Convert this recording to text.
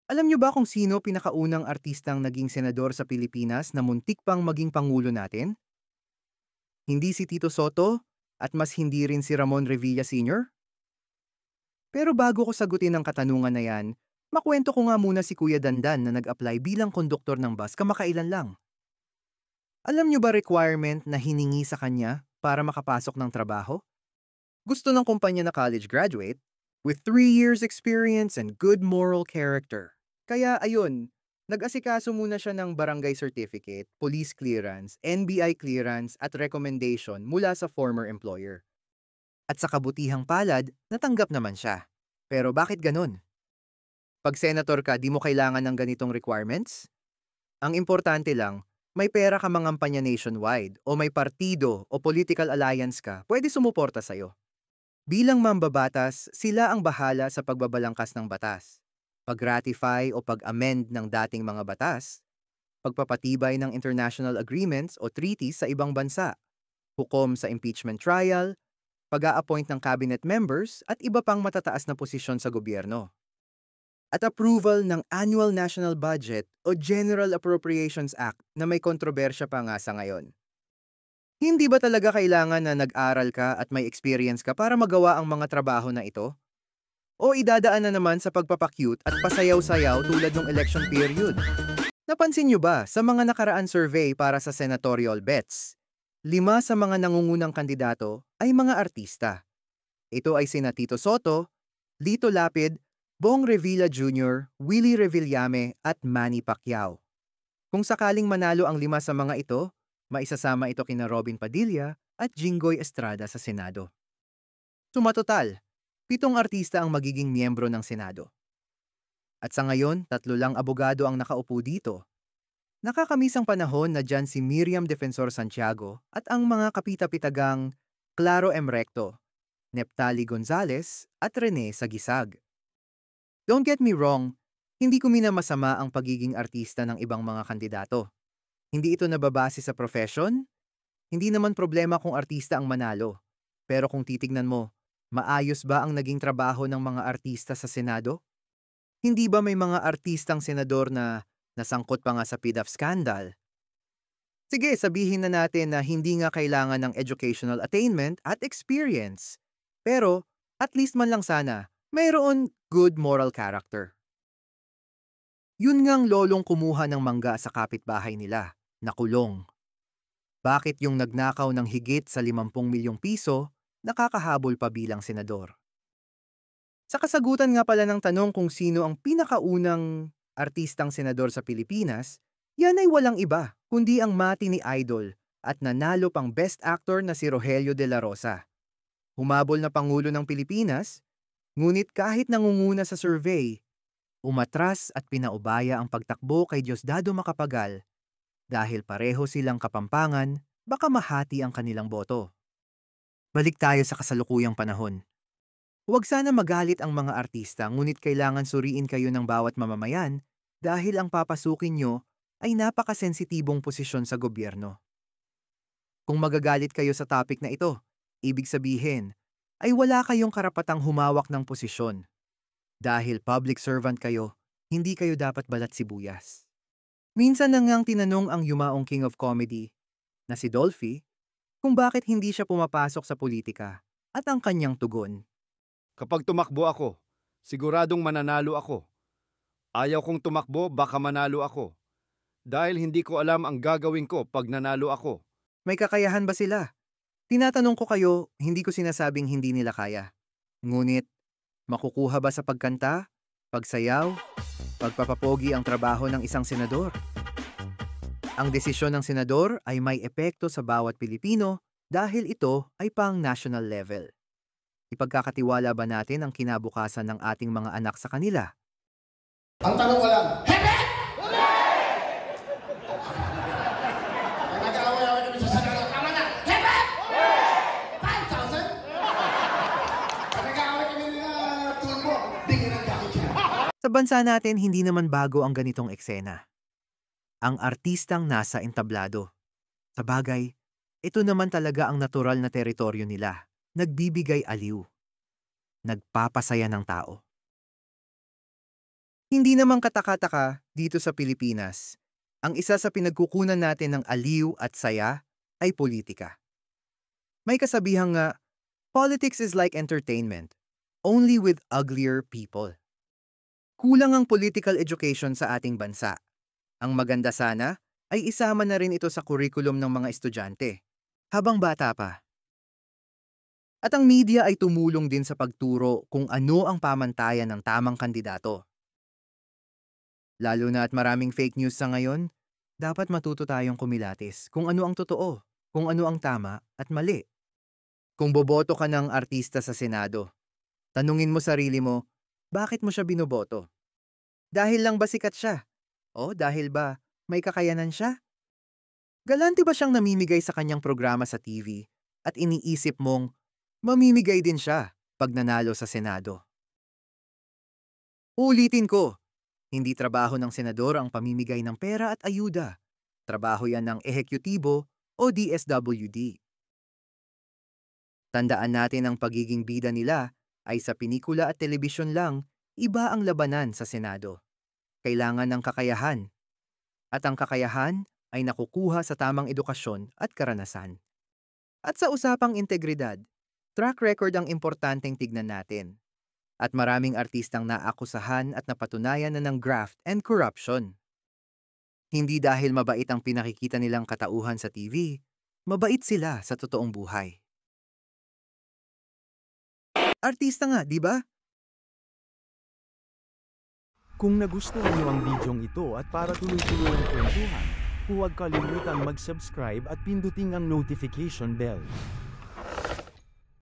Alam niyo ba kung sino pinakaunang artistang naging senador sa Pilipinas na muntik pang maging pangulo natin? Hindi si Tito Soto at mas hindi rin si Ramon Revilla Sr.? Pero bago ko sagutin ang katanungan na yan, makwento ko nga muna si Kuya Dandan na nag-apply bilang konduktor ng bus kamakailan lang. Alam niyo ba requirement na hiningi sa kanya para makapasok ng trabaho? Gusto ng kumpanya na college graduate with 3 years experience and good moral character. Kaya ayun, nag-asikaso muna siya ng barangay certificate, police clearance, NBI clearance at recommendation mula sa former employer. At sa kabutihang palad, natanggap naman siya. Pero bakit ganun? Pag senator ka, di mo kailangan ng ganitong requirements? Ang importante lang, may pera ka mangampanya nationwide o may partido o political alliance ka, pwede sumuporta sa'yo. Bilang mambabatas, sila ang bahala sa pagbabalangkas ng batas. Pag-ratify o pag-amend ng dating mga batas, pagpapatibay ng international agreements o treaties sa ibang bansa, hukom sa impeachment trial, pag-a-appoint ng cabinet members at iba pang matataas na posisyon sa gobyerno. At approval ng Annual National Budget o General Appropriations Act na may kontrobersya pa nga sa ngayon. Hindi ba talaga kailangan na nag-aral ka at may experience ka para magawa ang mga trabaho na ito? O idadaan na naman sa pagpapakyut at pasayaw-sayaw tulad ng election period? Napansin niyo ba sa mga nakaraan survey para sa senatorial bets? 5 sa mga nangungunang kandidato ay mga artista. Ito ay sina Tito Soto, Lito Lapid, Bong Revilla Jr., Willie Revillame at Manny Pacquiao. Kung sakaling manalo ang 5 sa mga ito, maisasama ito kina Robin Padilla at Jinggoy Estrada sa Senado. Sumatotal, 7 artista ang magiging miyembro ng Senado. At sa ngayon, 3 lang abogado ang nakaupo dito. Nakakamisang panahon na dyan si Miriam Defensor Santiago at ang mga kapita-pitagang Claro M. Recto, Neptali Gonzales at Rene Sagisag. Don't get me wrong, hindi ko minamasama ang pagiging artista ng ibang mga kandidato. Hindi ito nababase sa profession. Hindi naman problema kung artista ang manalo. Pero kung titignan mo, maayos ba ang naging trabaho ng mga artista sa Senado? Hindi ba may mga artistang senador na nasangkot pa nga sa PDAF scandal? Sige, sabihin na natin na hindi nga kailangan ng educational attainment at experience. Pero, at least man lang sana, mayroon good moral character. Yun ngang lolong kumuha ng mangga sa kapitbahay nila, nakulong. Bakit yung nagnakaw ng higit sa 50 milyong piso, nakakahabol pa bilang senador? Sa kasagutan nga pala ng tanong kung sino ang pinakaunang artistang senador sa Pilipinas, yan ay walang iba, kundi ang mati ni Idol at nanalo pang Best Actor na si Rogelio de la Rosa. Humabol na Pangulo ng Pilipinas, ngunit kahit nangunguna sa survey, umatras at pinaubaya ang pagtakbo kay Diosdado Macapagal dahil pareho silang kapampangan, baka mahati ang kanilang boto. Balik tayo sa kasalukuyang panahon. Huwag sana magalit ang mga artista ngunit kailangan suriin kayo ng bawat mamamayan dahil ang papasukin nyo ay napakasensitibong posisyon sa gobyerno. Kung magagalit kayo sa topic na ito, ibig sabihin ay wala kayong karapatang humawak ng posisyon. Dahil public servant kayo, hindi kayo dapat balat sibuyas. Minsan na ngang tinanong ang yumaong King of Comedy na si Dolphy kung bakit hindi siya pumapasok sa politika at ang kanyang tugon. Kapag tumakbo ako, siguradong mananalo ako. Ayaw kong tumakbo, baka manalo ako. Dahil hindi ko alam ang gagawin ko pag nanalo ako. May kakayahan ba sila? Tinatanong ko kayo, hindi ko sinasabing hindi nila kaya. Ngunit, makukuha ba sa pagkanta, pagsayaw, pagpapapogi ang trabaho ng isang senador? Ang desisyon ng senador ay may epekto sa bawat Pilipino dahil ito ay pang national level. Ipagkakatiwala ba natin ang kinabukasan ng ating mga anak sa kanila? Ang tanong ko lang, Hepe! Ay, nag-aaway-aaway kami sa Senado. Tama na! Hepe! 5,000? Ay, nag-aaway kami nila Tulbo. Bigyan ng jacket siya. Sa bansa natin, hindi naman bago ang ganitong eksena. Ang artistang nasa entablado. Sa bagay, ito naman talaga ang natural na teritoryo nila. Nagbibigay aliw. Nagpapasaya ng tao. Hindi naman kataka-taka dito sa Pilipinas. Ang isa sa pinagkukunan natin ng aliw at saya ay politika. May kasabihang nga, politics is like entertainment, only with uglier people. Kulang ang political education sa ating bansa. Ang maganda sana ay isama na rin ito sa kurikulum ng mga estudyante, habang bata pa. At ang media ay tumulong din sa pagturo kung ano ang pamantayan ng tamang kandidato. Lalo na at maraming fake news sa ngayon, dapat matuto tayong kumilatis kung ano ang totoo, kung ano ang tama at mali. Kung boboto ka ng artista sa Senado, tanungin mo sarili mo, bakit mo siya binoboto? Dahil lang ba sikat siya? O dahil ba may kakayanan siya? Galante ba siyang namimigay sa kanyang programa sa TV at iniisip mong mamimigay din siya pag nanalo sa Senado? Ulitin ko, hindi trabaho ng senador ang pamimigay ng pera at ayuda. Trabaho yan ng ehekutibo o DSWD. Tandaan natin ang pagiging bida nila ay sa pinikula at telebisyon lang, iba ang labanan sa Senado. Kailangan ng kakayahan. At ang kakayahan ay nakukuha sa tamang edukasyon at karanasan. At sa usapang integridad, track record ang importanteng tignan natin. At maraming artistang naakusahan at napatunayan na ng graft and corruption. Hindi dahil mabait ang pinakikita nilang katauhan sa TV, mabait sila sa totoong buhay. Artista nga, di ba? Kung nagustuhan niyo ang bidyong ito at para tuloy-tuloy ang kwentuhan, huwag kalimutang mag-subscribe at pindutin ang notification bell.